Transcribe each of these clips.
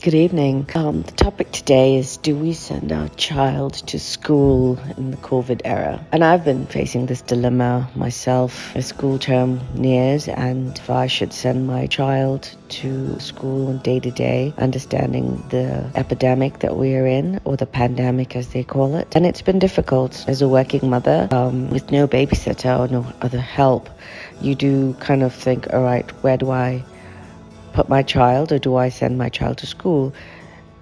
Good evening. The topic today is, do we send our child to school in the COVID era? And I've been facing this dilemma myself. A school term nears, and if I should send my child to school day to day, understanding the epidemic that we are in, or the pandemic as they call it. And it's been difficult as a working mother with no babysitter or no other help. You do kind of think, all right, where do I put my child, or do I send my child to school?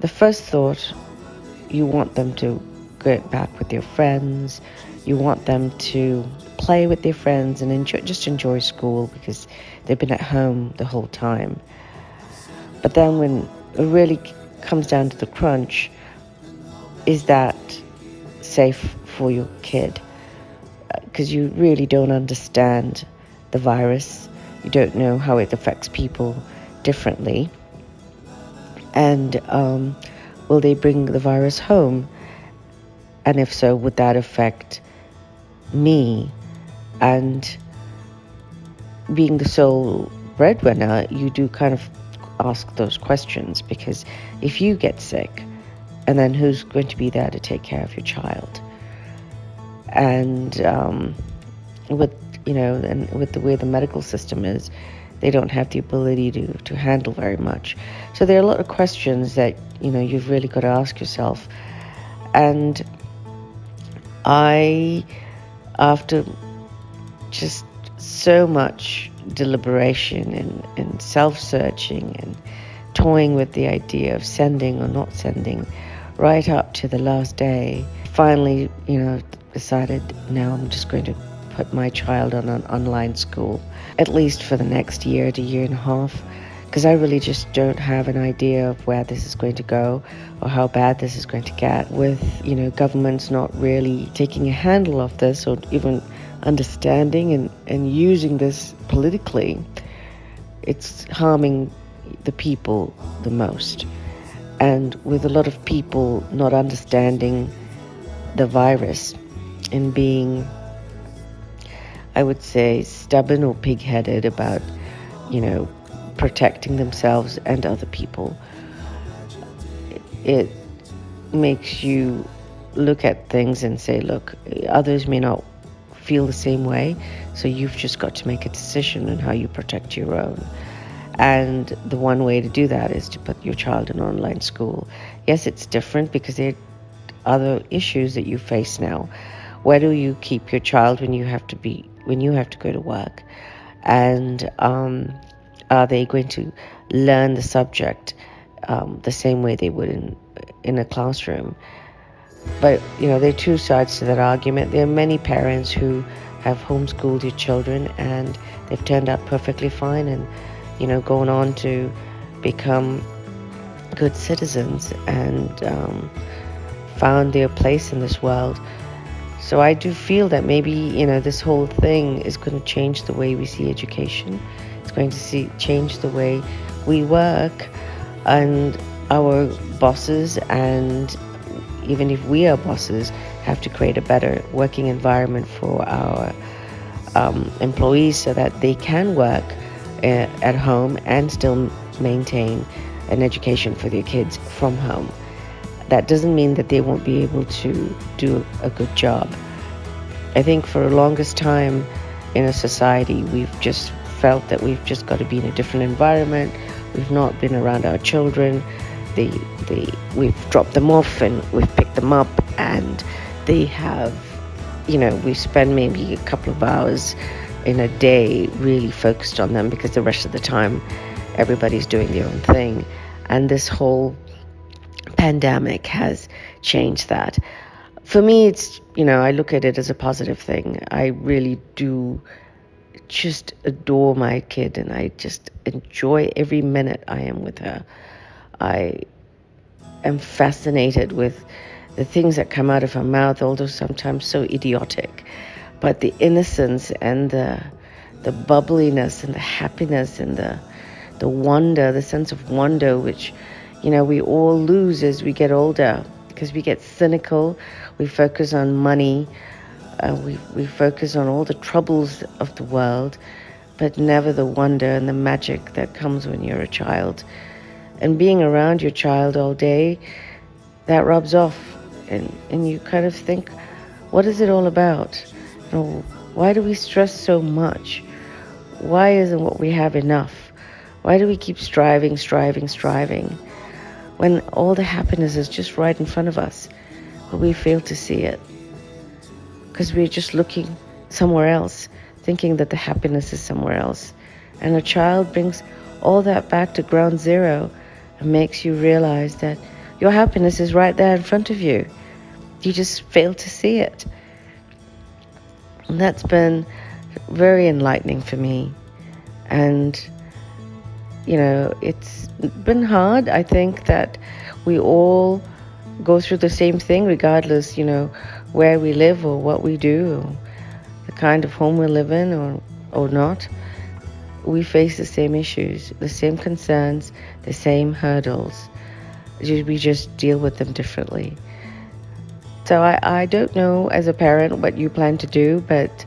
The first thought, you want them to get back with their friends. You want them to play with their friends and enjoy school because they've been at home the whole time. But then when it really comes down to the crunch, is that safe for your kid? Because you really don't understand the virus. You don't know how it affects people differently. And will they bring the virus home? And if so, would that affect me? And being the sole breadwinner, you do kind of ask those questions, because if you get sick, and then who's going to be there to take care of your child? And with the way the medical system is, they don't have the ability to handle very much. So there are a lot of questions that, you've really got to ask yourself. And after just so much deliberation and self-searching and toying with the idea of sending or not sending, right up to the last day, finally, decided, no, I'm just going to put my child on an online school, at least for the next year to year and a half, because I really just don't have an idea of where this is going to go or how bad this is going to get, with, governments not really taking a handle of this or even understanding and using this politically. It's harming the people the most. And with a lot of people not understanding the virus and being, I would say, stubborn or pig-headed about, protecting themselves and other people, it makes you look at things and say, look, others may not feel the same way, so you've just got to make a decision on how you protect your own. And the one way to do that is to put your child in online school. Yes, it's different because there are other issues that you face now. Where do you keep your child when you have to go to work? And are they going to learn the subject the same way they would in a classroom? But there are two sides to that argument. There are many parents who have homeschooled their children and they've turned out perfectly fine and going on to become good citizens and found their place in this world. So I do feel that maybe, this whole thing is going to change the way we see education. It's going to change the way we work, and our bosses, and even if we are bosses, have to create a better working environment for our employees so that they can work at home and still maintain an education for their kids from home. That doesn't mean that they won't be able to do a good job. I think for the longest time in a society, we've just felt that we've just got to be in a different environment. We've not been around our children. We've dropped them off and we've picked them up, and they have, we spend maybe a couple of hours in a day really focused on them, because the rest of the time everybody's doing their own thing. And this whole pandemic has changed that. For me, it's, I look at it as a positive thing. I really do just adore my kid, and I just enjoy every minute I am with her. I am fascinated with the things that come out of her mouth, although sometimes so idiotic. But the innocence and the bubbliness and the happiness and the wonder, the sense of wonder, which, we all lose as we get older, because we get cynical, we focus on money, we focus on all the troubles of the world, but never the wonder and the magic that comes when you're a child. And being around your child all day, that rubs off. And you kind of think, what is it all about? You know, why do we stress so much? Why isn't what we have enough? Why do we keep striving, striving, striving when all the happiness is just right in front of us, but we fail to see it because we're just looking somewhere else, thinking that the happiness is somewhere else. And a child brings all that back to ground zero and makes you realize that your happiness is right there in front of you. You just fail to see it. And that's been very enlightening for me. And, it's been hard. I think that we all go through the same thing, regardless, where we live or what we do, or the kind of home we live in or not. We face the same issues, the same concerns, the same hurdles. We just deal with them differently. So I don't know as a parent what you plan to do, but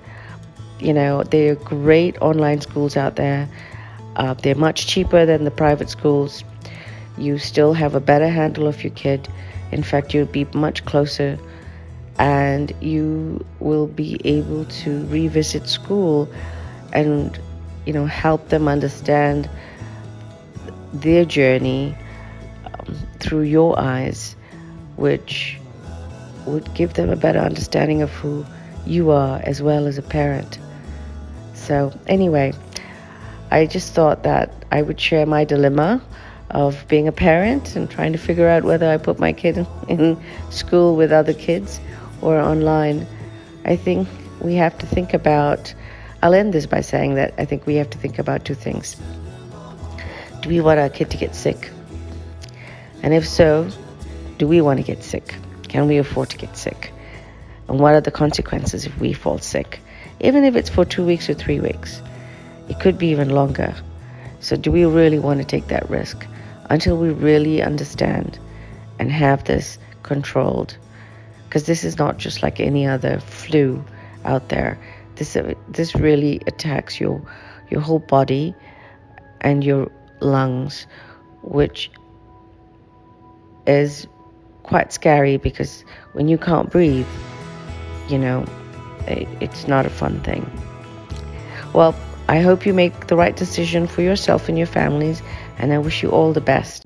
there are great online schools out there. They're much cheaper than the private schools. You still have a better handle of your kid. In fact, you'll be much closer, and you will be able to revisit school and help them understand their journey through your eyes, which would give them a better understanding of who you are as well as a parent. So anyway, I just thought that I would share my dilemma of being a parent and trying to figure out whether I put my kid in school with other kids or online. I think we have to think about, I'll end this by saying that I think we have to think about two things. Do we want our kid to get sick? And if so, do we want to get sick? Can we afford to get sick? And what are the consequences if we fall sick? Even if it's for 2 weeks or 3 weeks, it could be even longer. So do we really want to take that risk until we really understand and have this controlled? Because this is not just like any other flu out there. This really attacks your whole body and your lungs, which is quite scary because when you can't breathe, it's not a fun thing. Well, I hope you make the right decision for yourself and your families, and I wish you all the best.